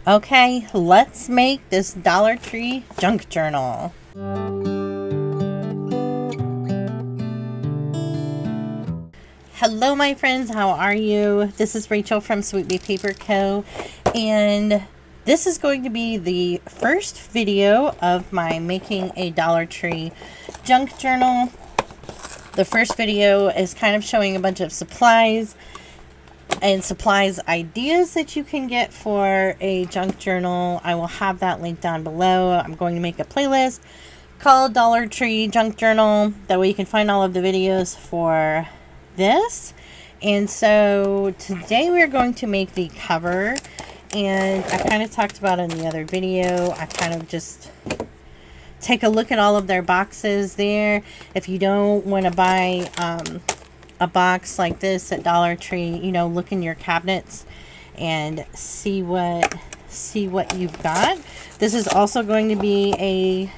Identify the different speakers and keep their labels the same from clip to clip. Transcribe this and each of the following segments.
Speaker 1: Okay, let's make this Dollar Tree junk journal. Hello, my friends. How are you? This is Rachel from Sweet Bee Paper Co. And this is going to be the first video of my making a Dollar Tree junk journal. The first video is kind of showing a bunch of supplies and supplies ideas that you can get for a junk journal. I will have that link down below. I'm going to make a playlist called Dollar Tree Junk Journal. That way you can find all of the videos for this. And so today we're going to make the cover. And I kind of talked about it in the other video. I kind of just take a look at all of their boxes there. If you don't want to buy a box like this at Dollar Tree, you know, look in your cabinets and see what you've got. This is also going to be a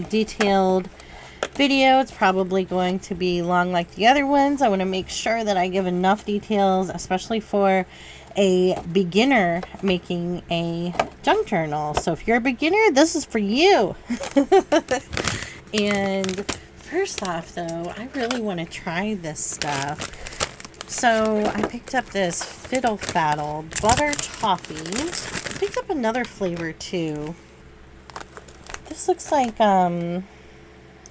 Speaker 1: detailed video. It's probably going to be long like the other ones. I want to make sure that I give enough details, especially for a beginner making a junk journal. So if you're a beginner, this is for you. And first off, though, I really want to try this stuff. So I picked up this Fiddle Faddle Butter Toffees. I picked up another flavor too. This looks like I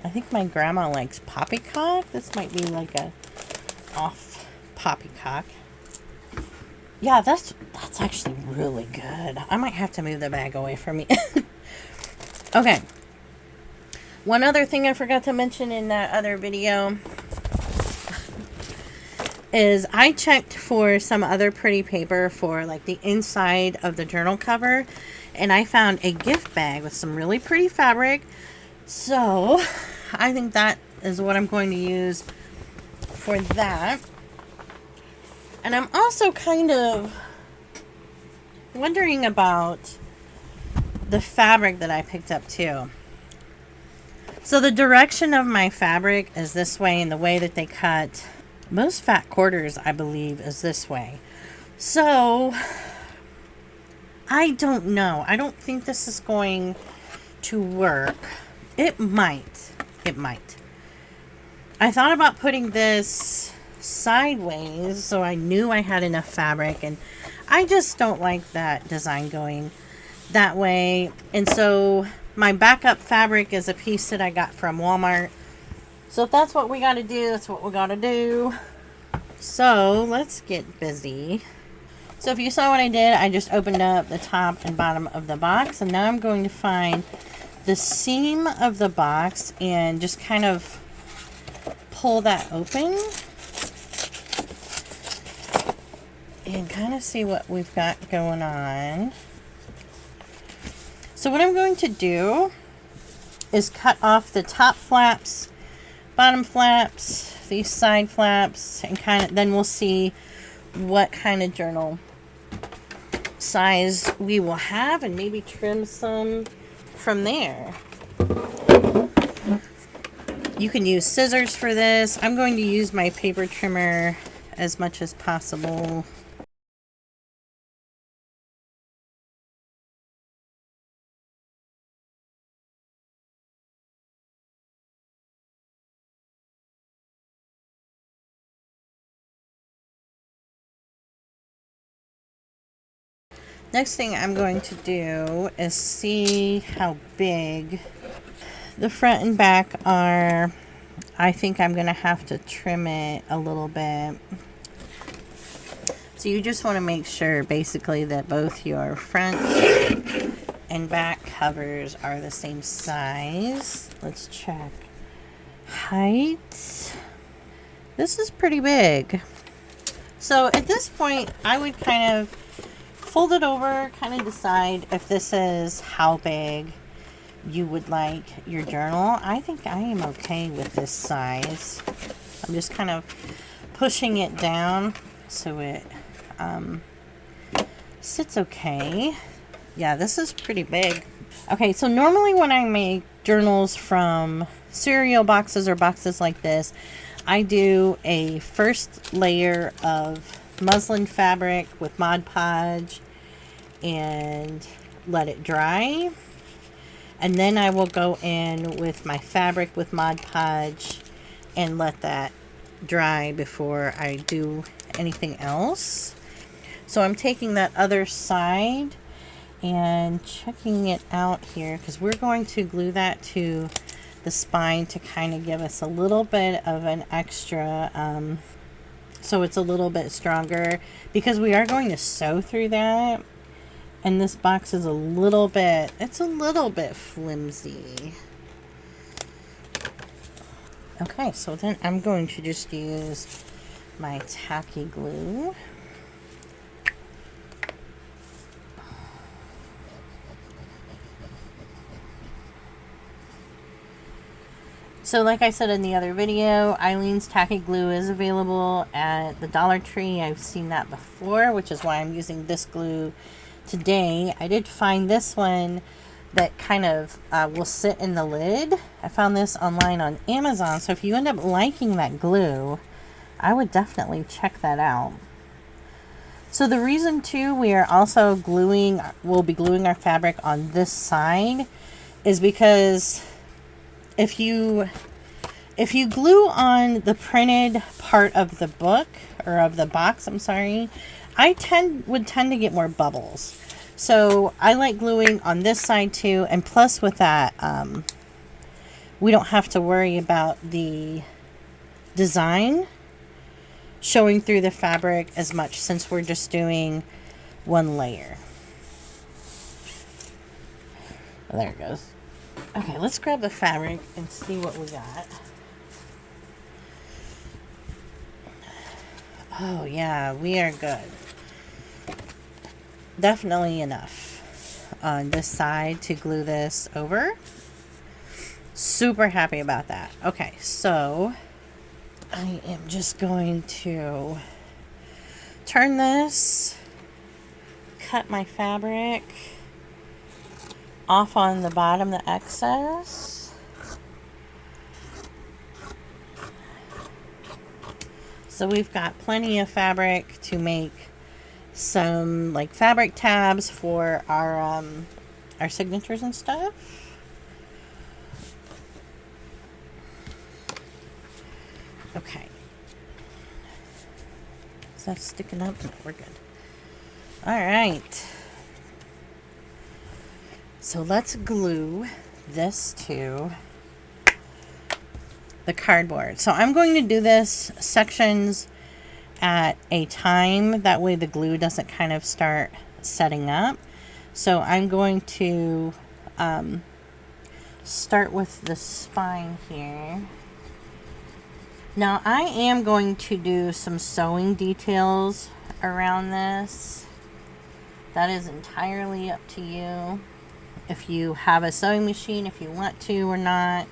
Speaker 1: think my grandma likes poppycock. This might be like a off poppycock. Yeah, that's actually really good. I might have to move the bag away from me. Okay. One other thing I forgot to mention in that other video is I checked for some other pretty paper for like the inside of the journal cover, and I found a gift bag with some really pretty fabric. So I think that is what I'm going to use for that. And I'm also kind of wondering about the fabric that I picked up too. So the direction of my fabric is this way, and the way that they cut most fat quarters, I believe, is this way. So I don't know. I don't think this is going to work. It might. It might. I thought about putting this sideways so I knew I had enough fabric, and I just don't like that design going that way. And so my backup fabric is a piece that I got from Walmart. So if that's what we got to do, that's what we got to do. So let's get busy. So if you saw what I did, I just opened up the top and bottom of the box, and now I'm going to find the seam of the box and just kind of pull that open and kind of see what we've got going on. So what I'm going to do is cut off the top flaps, bottom flaps, these side flaps, and then we'll see what kind of journal size we will have, and maybe trim some from there. You can use scissors for this. I'm going to use my paper trimmer as much as possible. Next thing I'm going to do is see how big the front and back are. I think I'm going to have to trim it a little bit. So you just want to make sure basically that both your front and back covers are the same size. Let's check. Height. This is pretty big. So at this point, I would kind of fold it over, kind of decide if this is how big you would like your journal. I think I am okay with this size. I'm just kind of pushing it down so it sits okay. Yeah, this is pretty big. Okay, so normally when I make journals from cereal boxes or boxes like this, I do a first layer of muslin fabric with Mod Podge, and let it dry. And then I will go in with my fabric with Mod Podge and let that dry before I do anything else. So I'm taking that other side and checking it out here, because we're going to glue that to the spine to kind of give us a little bit of an extra, so it's a little bit stronger, because we are going to sew through that. And this box is a little bit flimsy. Okay, so then I'm going to just use my tacky glue. So like I said in the other video, Eileen's tacky glue is available at the Dollar Tree. I've seen that before, which is why I'm using this glue today. I did find this one that kind of will sit in the lid. I found this online on Amazon. So if you end up liking that glue, I would definitely check that out. So the reason too we are also we'll be gluing our fabric on this side is because if you glue on the printed part of the book, or of the box, I'm sorry, I would tend to get more bubbles. So I like gluing on this side too, and plus with that, we don't have to worry about the design showing through the fabric as much, since we're just doing one layer. Oh, there it goes. Okay, let's grab the fabric and see what we got. Oh yeah, we are good. Definitely enough on this side to glue this over. Super happy about that. Okay, so I am just going to turn this, cut my fabric off on the bottom, the excess. So we've got plenty of fabric to make some like fabric tabs for our signatures and stuff. Okay. Is that sticking up? No, we're good. All right. So let's glue this to the cardboard. So I'm going to do this sections at a time. That way the glue doesn't kind of start setting up. So I'm going to start with the spine here. Now I am going to do some sewing details around this. That is entirely up to you. If you have a sewing machine, if you want to or not.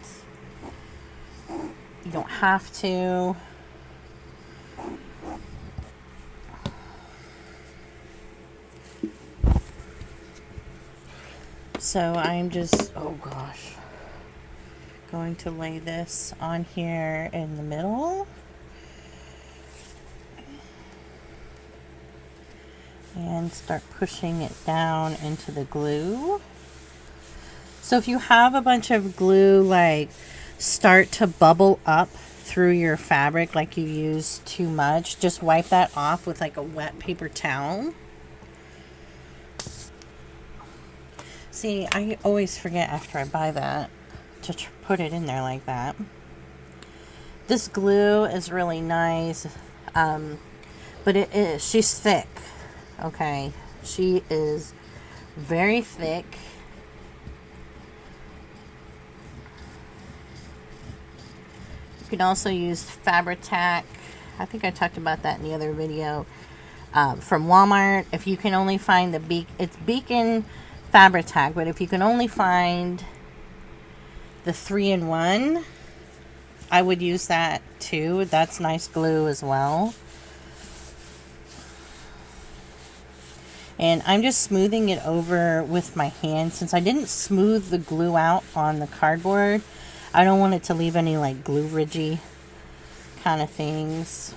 Speaker 1: You don't have to. So I'm just, oh gosh, going to lay this on here in the middle. And start pushing it down into the glue. So if you have a bunch of glue like start to bubble up through your fabric, like you use too much, just wipe that off with like a wet paper towel. See, I always forget after I buy that to put it in there like that. This glue is really nice, but she's thick. Okay, she is very thick. You can also use Fabri-Tac. I think I talked about that in the other video. From Walmart. If you can only find it's Beacon Fabri-Tac, but if you can only find the 3-in-1, I would use that too. That's nice glue as well. And I'm just smoothing it over with my hand. Since I didn't smooth the glue out on the cardboard, I don't want it to leave any like glue ridgy kind of things.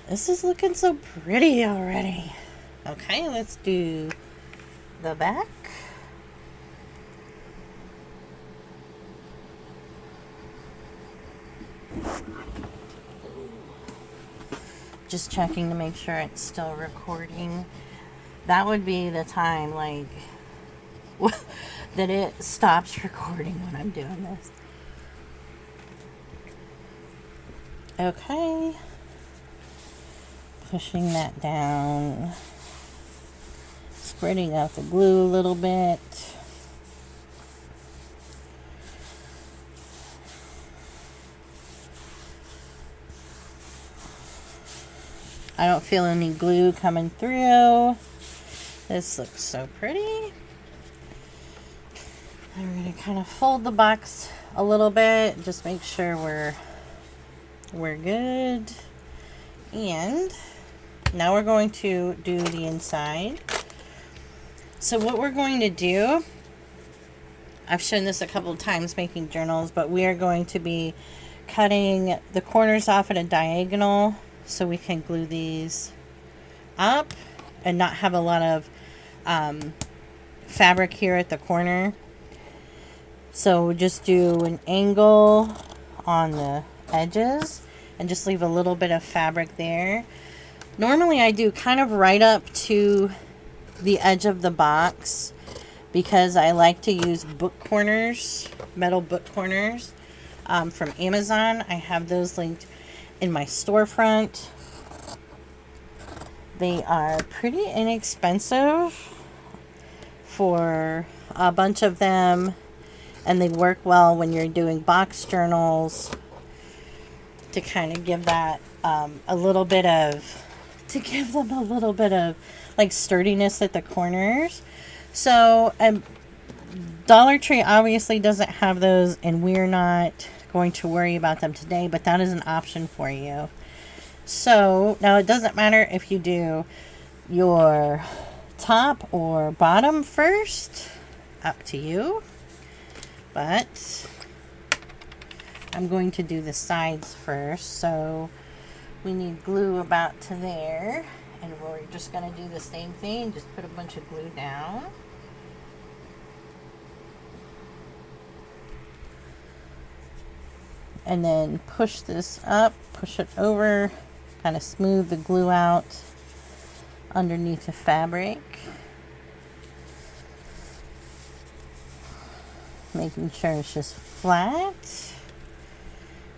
Speaker 1: This is looking so pretty already. Okay, let's do the back. Just checking to make sure it's still recording. That would be the time, like, that it stops recording when I'm doing this. Okay. Pushing that down. Spreading out the glue a little bit. I don't feel any glue coming through. This looks so pretty. And we're going to kind of fold the box a little bit. Just make sure we're good. And now we're going to do the inside. So what we're going to do, I've shown this a couple of times making journals, but we are going to be cutting the corners off at a diagonal so we can glue these up and not have a lot of fabric here at the corner. So we'll just do an angle on the edges and just leave a little bit of fabric there. Normally I do kind of right up to the edge of the box because I like to use book corners, metal book corners from Amazon. I have those linked in my storefront. They are pretty inexpensive for a bunch of them, and they work well when you're doing box journals to kind of give that a little bit of, like sturdiness at the corners. So Dollar Tree obviously doesn't have those, and we're not going to worry about them today, but that is an option for you. So now it doesn't matter if you do your top or bottom first, up to you, but I'm going to do the sides first. So we need glue about to there, and we're just going to do the same thing, just put a bunch of glue down. And then push this up, push it over, kind of smooth the glue out underneath the fabric. Making sure it's just flat.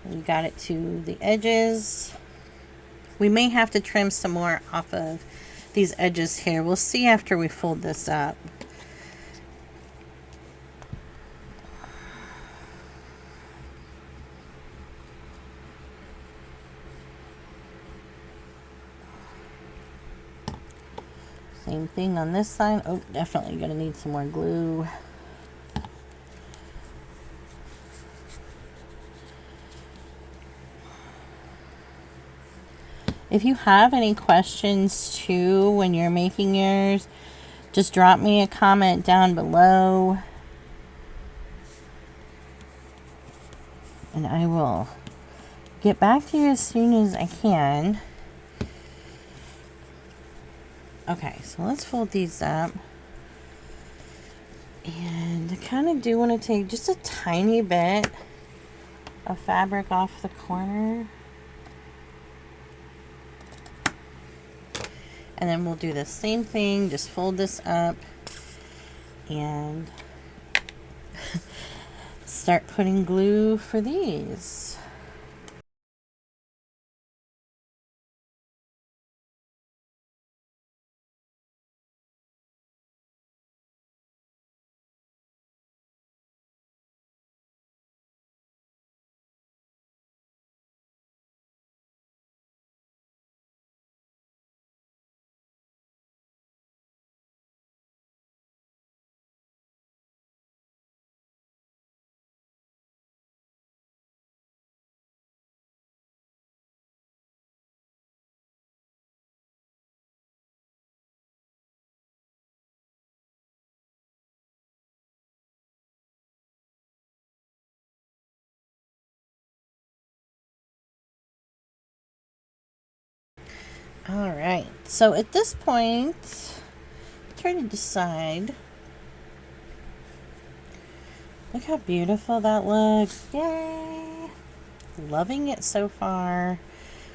Speaker 1: We got it to the edges. We may have to trim some more off of these edges here. We'll see after we fold this up. Same thing on this side. Oh, definitely gonna need some more glue. If you have any questions too when you're making yours, just drop me a comment down below and I will get back to you as soon as I can. Okay, so let's fold these up. And I kind of do want to take just a tiny bit of fabric off the corner. And then we'll do the same thing, just fold this up and start putting glue for these. All right, so at this point, I'm trying to decide. Look how beautiful that looks. Yay! Loving it so far.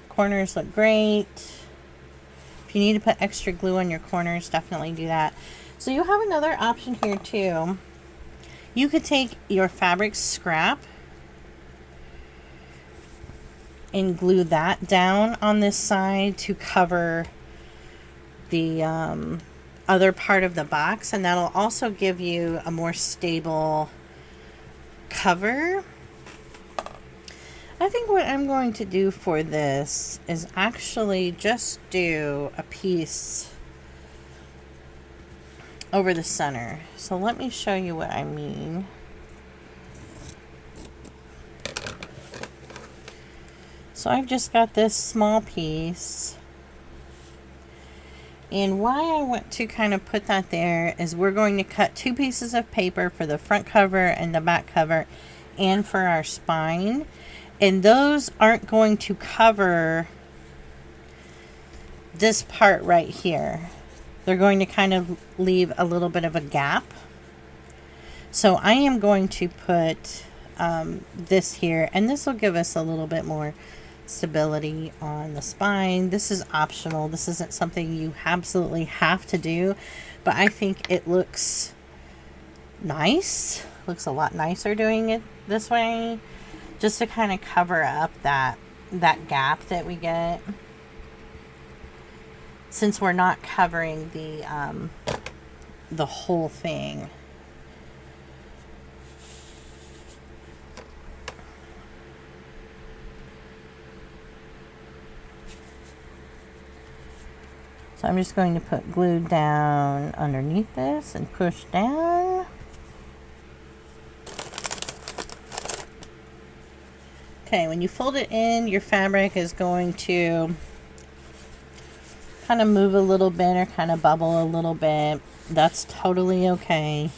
Speaker 1: Corners look great. If you need to put extra glue on your corners, definitely do that. So you have another option here too. You could take your fabric scrap and glue that down on this side to cover the other part of the box, and that'll also give you a more stable cover. I think what I'm going to do for this is actually just do a piece over the center. So let me show you what I mean. So I've just got this small piece. And why I want to kind of put that there is we're going to cut 2 pieces of paper for the front cover and the back cover and for our spine. And those aren't going to cover this part right here. They're going to kind of leave a little bit of a gap. So I am going to put this here, and this will give us a little bit more stability on the spine. This is optional. This isn't something you absolutely have to do, but I think it looks nice. Looks a lot nicer doing it this way, just to kind of cover up that gap that we get, since we're not covering the whole thing. So I'm just going to put glue down underneath this and push down. Okay, when you fold it in, your fabric is going to kind of move a little bit or kind of bubble a little bit. That's totally okay.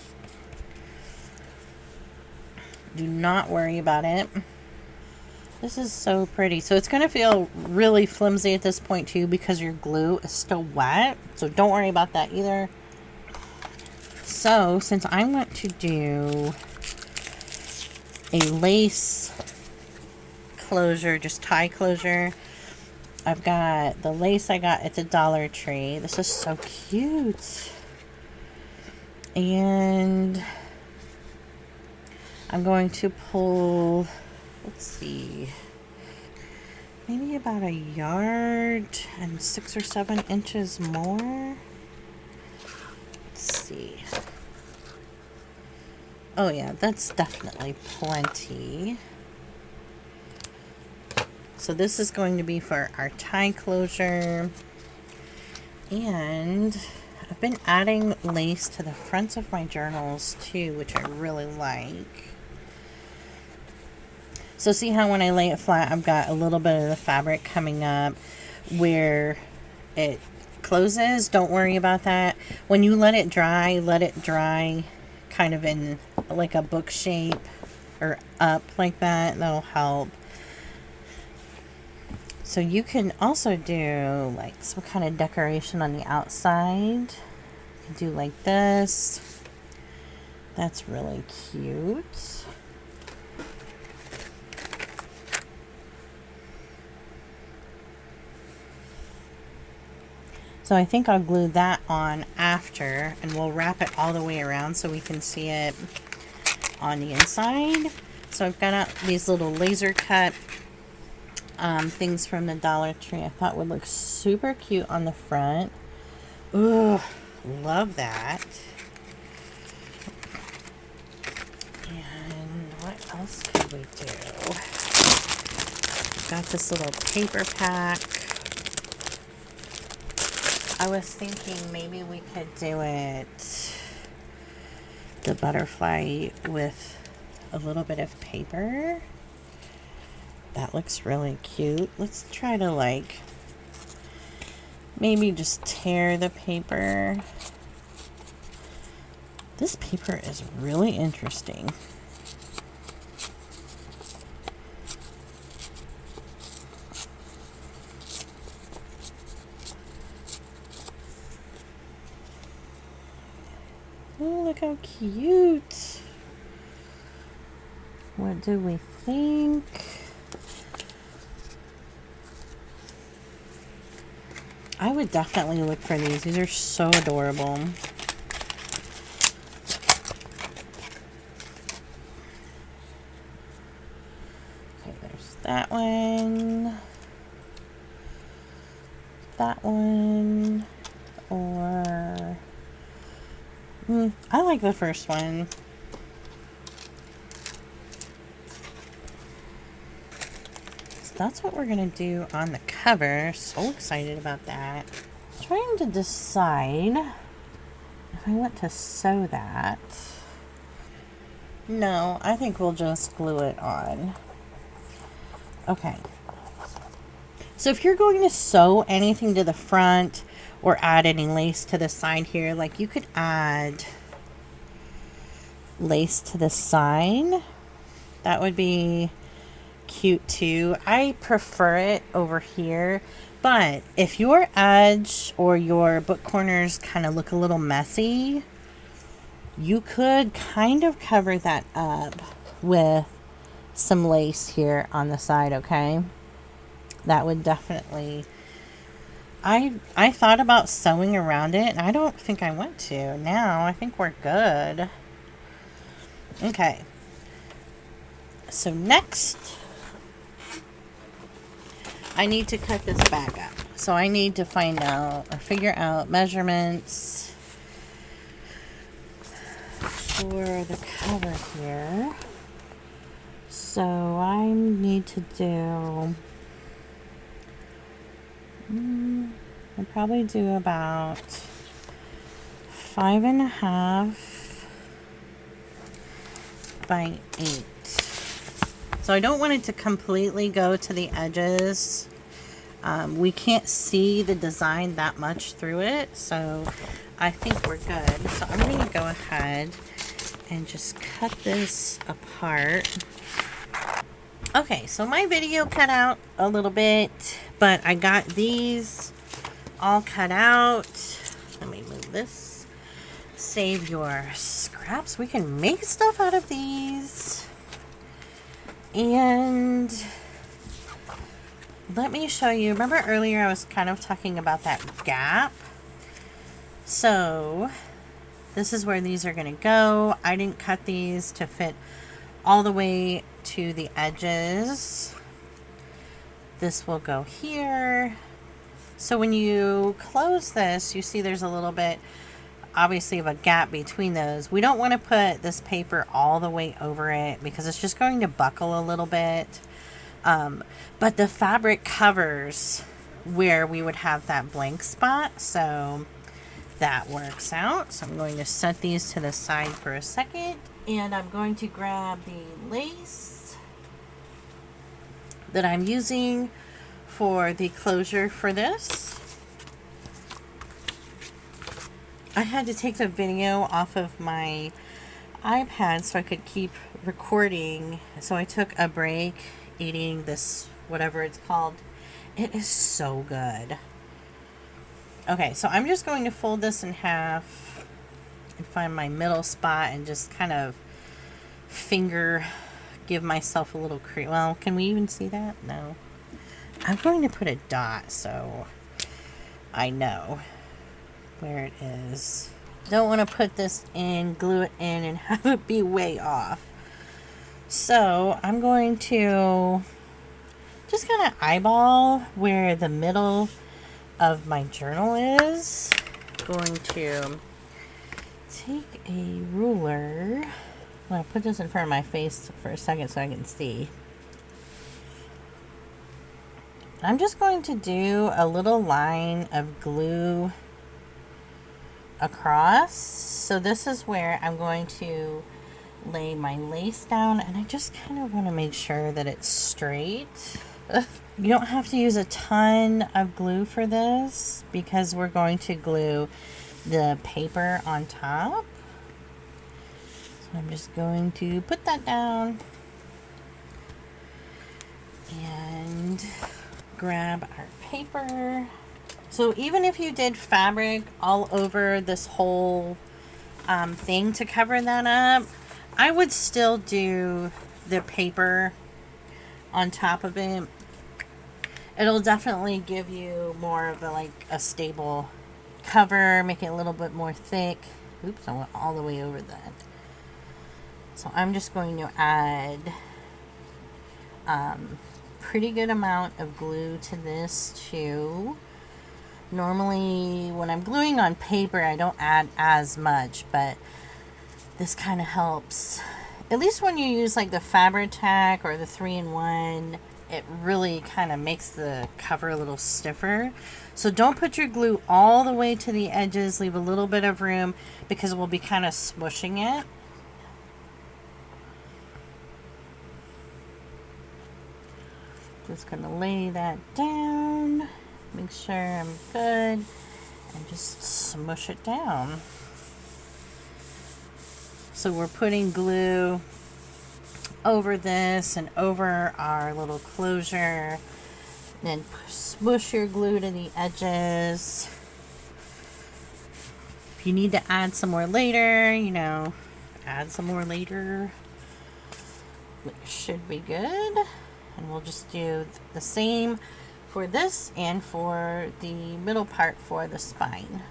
Speaker 1: Do not worry about it. This is so pretty. So it's going to feel really flimsy at this point too, because your glue is still wet. So don't worry about that either. So since I want to do a lace closure, just tie closure, I've got the lace I got at the Dollar Tree. This is so cute. And I'm going to pull, let's see, maybe about 1 yard and 6 or 7 inches more. Let's see. Oh yeah, that's definitely plenty. So this is going to be for our tie closure. And I've been adding lace to the fronts of my journals too, which I really like. So see how when I lay it flat, I've got a little bit of the fabric coming up where it closes. Don't worry about that. When you let it dry kind of in like a book shape or up like that. That'll help. So you can also do like some kind of decoration on the outside. You can do like this. That's really cute. So I think I'll glue that on after, and we'll wrap it all the way around so we can see it on the inside. So I've got these little laser cut things from the Dollar Tree I thought would look super cute on the front. Ooh, love that. And what else could we do? Got this little paper pack. I was thinking maybe we could do it, the butterfly, with a little bit of paper. That looks really cute. Let's try to like maybe just tear the paper. This paper is really interesting. Oh, look how cute. What do we think? I would definitely look for these. These are so adorable. Okay, there's that one. That one. Or... I like the first one. So that's what we're going to do on the cover. So excited about that. Trying to decide if I want to sew that. No, I think we'll just glue it on. Okay. So if you're going to sew anything to the front or add any lace to the side here, like you could add lace to the side. That would be cute too. I prefer it over here, but if your edge or your book corners kind of look a little messy, you could kind of cover that up with some lace here on the side, okay? That would definitely... I thought about sewing around it, and I don't think I want to. Now, I think we're good. Okay. So next, I need to cut this back up. So I need to find out or figure out measurements for the cover here. So I need to do... I'll probably do about 5.5 by 8. So I don't want it to completely go to the edges. We can't see the design that much through it, so I think we're good. So I'm going to go ahead and just cut this apart. Okay, so my video cut out a little bit, but I got these all cut out. Let me move this. Save your scraps. We can make stuff out of these. And let me show you. Remember earlier I was kind of talking about that gap? So this is where these are going to go. I didn't cut these to fit all the way to the edges. This will go here. So when you close this, you see there's a little bit, obviously, of a gap between those. We don't want to put this paper all the way over it because it's just going to buckle a little bit. But the fabric covers where we would have that blank spot, so that works out. So I'm going to set these to the side for a second, and I'm going to grab the lace that I'm using for the closure for this. I had to take the video off of my iPad so I could keep recording, so I took a break eating this, whatever it's called. It is so good. Okay, so I'm just going to fold this in half and find my middle spot and just kind of give myself a little crease. Well, can we even see that? No. I'm going to put a dot so I know where it is. Don't want to put this in, glue it in, and have it be way off. So I'm going to just kind of eyeball where the middle of my journal is. Going to take a ruler. I'm going to put this in front of my face for a second so I can see. I'm just going to do a little line of glue across. So this is where I'm going to lay my lace down, and I just kind of want to make sure that it's straight. You don't have to use a ton of glue for this because we're going to glue the paper on top. So I'm just going to put that down and grab our paper. So even if you did fabric all over this whole thing to cover that up. I would still do the paper on top of it. It'll definitely give you more of a stable cover, make it a little bit more thick. Oops, I went all the way over that. So I'm just going to add pretty good amount of glue to this too. Normally when I'm gluing on paper I don't add as much, but this kind of helps. At least when you use like the Fabri-Tac or the 3-in-1, it really kind of makes the cover a little stiffer. So don't put your glue all the way to the edges. Leave a little bit of room because we'll be kind of smushing it. Just going to lay that down. Make sure I'm good. And just smush it down. So we're putting glue over this and over our little closure. Then smush your glue to the edges. If you need to add some more later, you know, add some more later. It should be good. And we'll just do the same for this and for the middle part for the spine.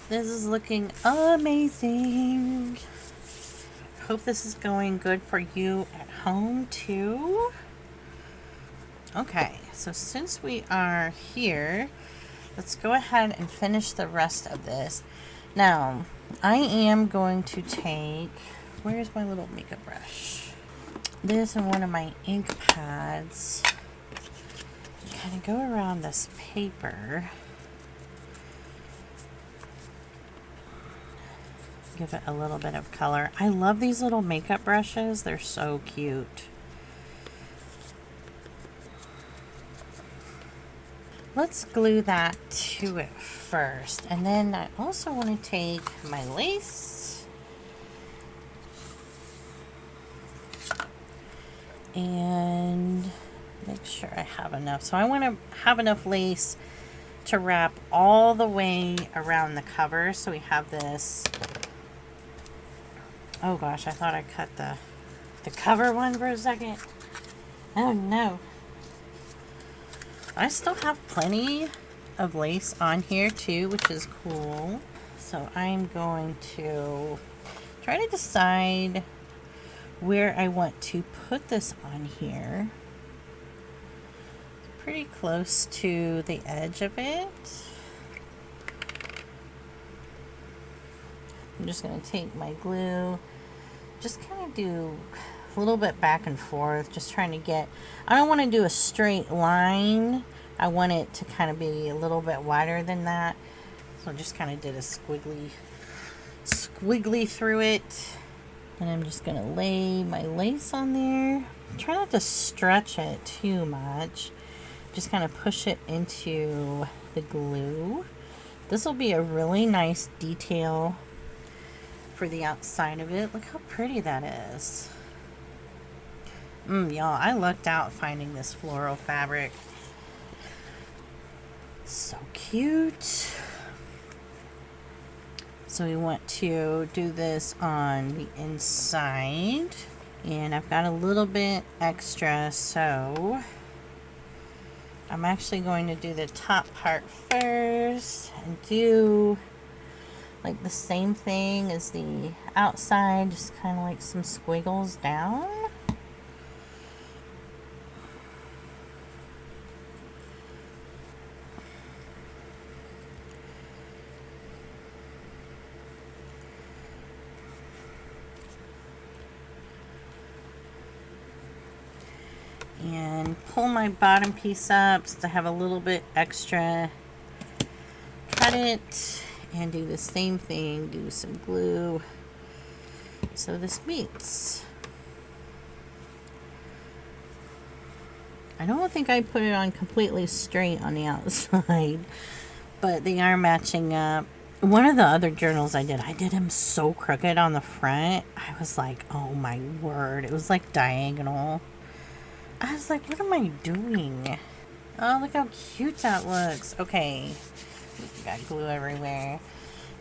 Speaker 1: This is looking amazing. Hope this is going good for you at home too. Okay, so since we are here, let's go ahead and finish the rest of this. Now, I am going to take, where's my little makeup brush? This and one of my ink pads. Kind of go around this paper. Give it a little bit of color. I love these little makeup brushes. They're so cute. Let's glue that to it first. And then I also want to take my lace and make sure I have enough. So I want to have enough lace to wrap all the way around the cover. So we have this. Oh gosh, I thought I cut the cover one for a second. Oh no. I still have plenty of lace on here too, which is cool. So I'm going to try to decide where I want to put this on here. Pretty close to the edge of it. I'm just going to take my glue, just kind of do a little bit back and forth, just trying to get, I don't want to do a straight line. I want it to kind of be a little bit wider than that. So I just kind of did a squiggly through it. And I'm just going to lay my lace on there. Try not to stretch it too much. Just kind of push it into the glue. This will be a really nice detail for the outside of it. Look how pretty that is. Y'all, I lucked out finding this floral fabric. So cute. So we want to do this on the inside. And I've got a little bit extra, so I'm actually going to do the top part first and do like the same thing as the outside, just kind of like some squiggles down. And pull my bottom piece up so I have a little bit extra. Cut it and do the same thing, do some glue so this meets. I don't think I put it on completely straight on the outside, but they are matching up. One of the other journals I did him so crooked on the front. I was like, oh my word. It was like diagonal. I was like, what am I doing? Oh, look how cute that looks. Okay. Got glue everywhere.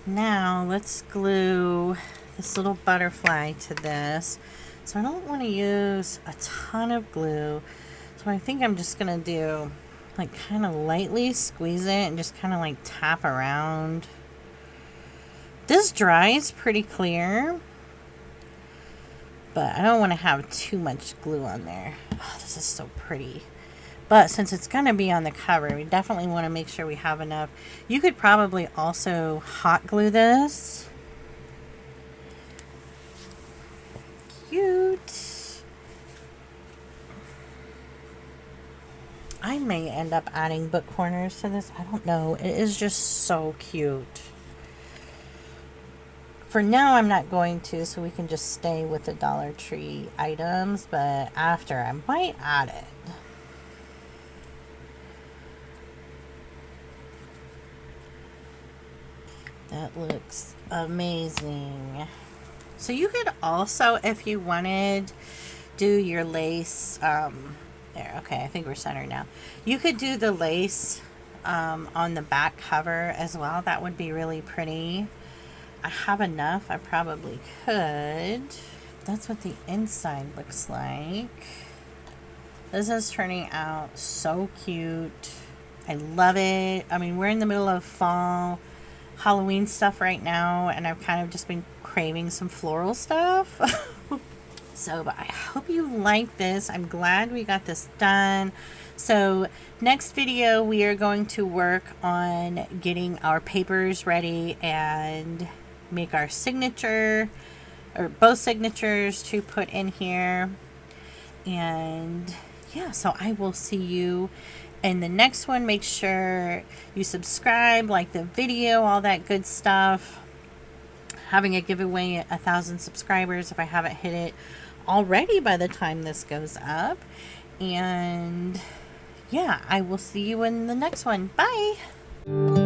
Speaker 1: Now, let's glue this little butterfly to this. So I don't want to use a ton of glue. So I think I'm just going to do, like, kind of lightly squeeze it and just kind of like tap around. This dries pretty clear, but I don't want to have too much glue on there. Oh, this is so pretty. But since it's going to be on the cover, we definitely want to make sure we have enough. You could probably also hot glue this. Cute. I may end up adding book corners to this. I don't know. It is just so cute. For now, I'm not going to, so we can just stay with the Dollar Tree items. But after, I might add it. That looks amazing. So you could also, if you wanted, do your lace. There, okay, I think we're centered now. You could do the lace on the back cover as well. That would be really pretty. I have enough. I probably could. That's what the inside looks like. This is turning out so cute. I love it. I mean, we're in the middle of fall Halloween stuff right now, and I've kind of just been craving some floral stuff. So, but I hope you like this. I'm glad we got this done. So next video, we are going to work on getting our papers ready and make our signature, or both signatures, to put in here. And yeah, so I will see you in the next one. Make sure you subscribe, like the video, all that good stuff. Having a giveaway at 1,000 subscribers if I haven't hit it already by the time this goes up. And yeah, I will see you in the next one. Bye.